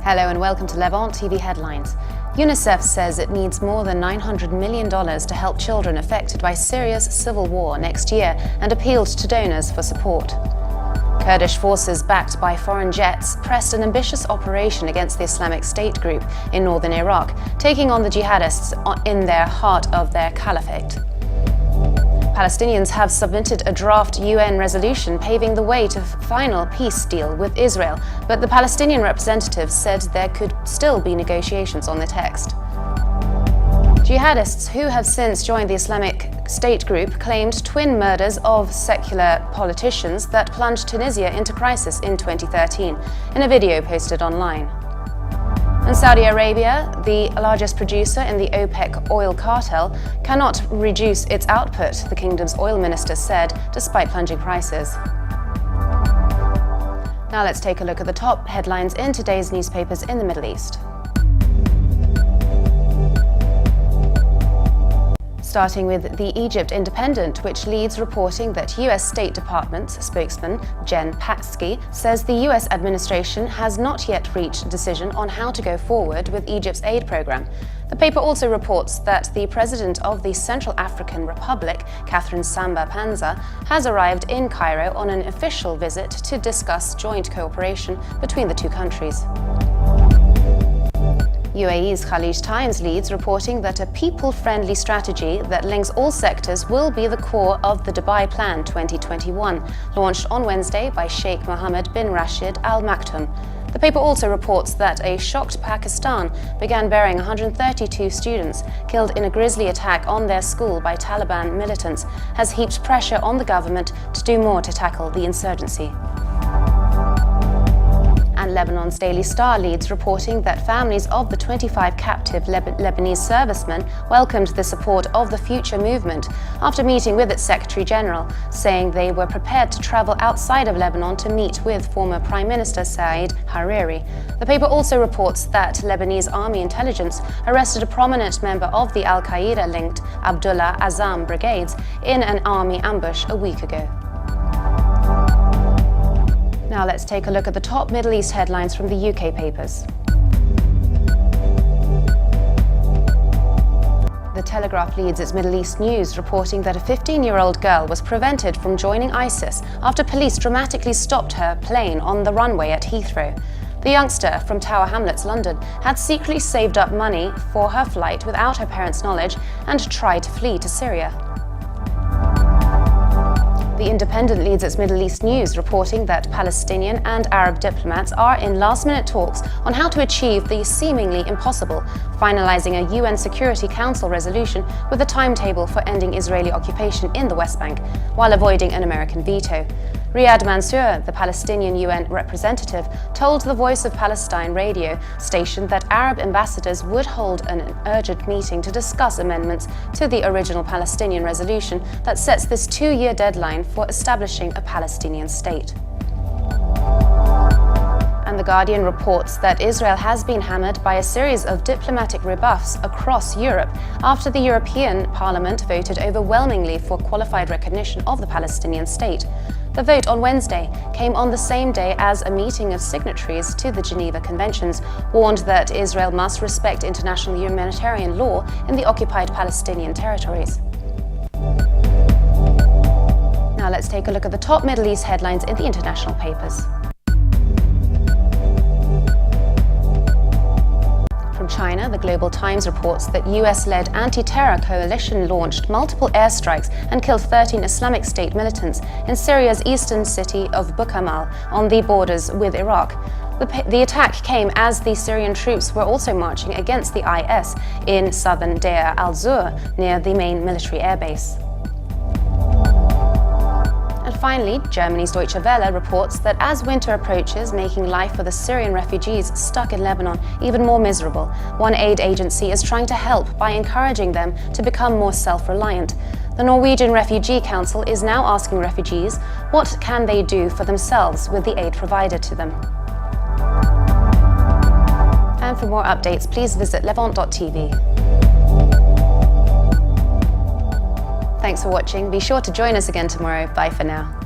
Hello and welcome to Levant TV Headlines. UNICEF says it needs more than $900 million to help children affected by Syria's civil war next year and appealed to donors for support. Kurdish forces backed by foreign jets pressed an ambitious operation against the Islamic State group in northern Iraq, taking on the jihadists in their heart of their caliphate. Palestinians have submitted a draft UN resolution paving the way to a final peace deal with Israel, but the Palestinian representatives said there could still be negotiations on the text. Jihadists who have since joined the Islamic State group claimed twin murders of secular politicians that plunged Tunisia into crisis in 2013 in a video posted online. And Saudi Arabia, the largest producer in the OPEC oil cartel, cannot reduce its output, the kingdom's oil minister said, despite plunging prices. Now let's take a look at the top headlines in today's newspapers in the Middle East. Starting with the Egypt Independent, which leads reporting that U.S. State Department spokesman Jen Psaki says the U.S. administration has not yet reached a decision on how to go forward with Egypt's aid program. The paper also reports that the president of the Central African Republic, Catherine Samba Panza, has arrived in Cairo on an official visit to discuss joint cooperation between the two countries. UAE's Khalij Times leads reporting that a people-friendly strategy that links all sectors will be the core of the Dubai Plan 2021, launched on Wednesday by Sheikh Mohammed bin Rashid Al Maktoum. The paper also reports that a shocked Pakistan began burying 132 students killed in a grisly attack on their school by Taliban militants, has heaped pressure on the government to do more to tackle the insurgency. And Lebanon's Daily Star leads reporting that families of the 25 captive Lebanese servicemen welcomed the support of the Future movement after meeting with its Secretary General, saying they were prepared to travel outside of Lebanon to meet with former Prime Minister Said Hariri. The paper also reports that Lebanese army intelligence arrested a prominent member of the Al-Qaeda-linked Abdullah Azzam brigades in an army ambush a week ago. Now let's take a look at the top Middle East headlines from the UK papers. The Telegraph leads its Middle East news, reporting that a 15-year-old girl was prevented from joining ISIS after police dramatically stopped her plane on the runway at Heathrow. The youngster from Tower Hamlets, London, had secretly saved up money for her flight without her parents' knowledge and tried to flee to Syria. The Independent leads its Middle East news, reporting that Palestinian and Arab diplomats are in last-minute talks on how to achieve the seemingly impossible, finalizing a UN Security Council resolution with a timetable for ending Israeli occupation in the West Bank, while avoiding an American veto. Riyad Mansour, the Palestinian UN representative, told the Voice of Palestine radio station that Arab ambassadors would hold an urgent meeting to discuss amendments to the original Palestinian resolution that sets this two-year deadline for establishing a Palestinian state. And The Guardian reports that Israel has been hammered by a series of diplomatic rebuffs across Europe after the European Parliament voted overwhelmingly for qualified recognition of the Palestinian state. The vote on Wednesday came on the same day as a meeting of signatories to the Geneva Conventions warned that Israel must respect international humanitarian law in the occupied Palestinian territories. Now let's take a look at the top Middle East headlines in the international papers. From China, the Global Times reports that US-led anti-terror coalition launched multiple airstrikes and killed 13 Islamic State militants in Syria's eastern city of Bukamal on the borders with Iraq. The attack came as the Syrian troops were also marching against the IS in southern Deir al-Zur near the main military airbase. And finally, Germany's Deutsche Welle reports that as winter approaches, making life for the Syrian refugees stuck in Lebanon even more miserable, one aid agency is trying to help by encouraging them to become more self-reliant. The Norwegian Refugee Council is now asking refugees what can they do for themselves with the aid provided to them. And for more updates, please visit levant.tv. Thanks for watching. Be sure to join us again tomorrow. Bye for now.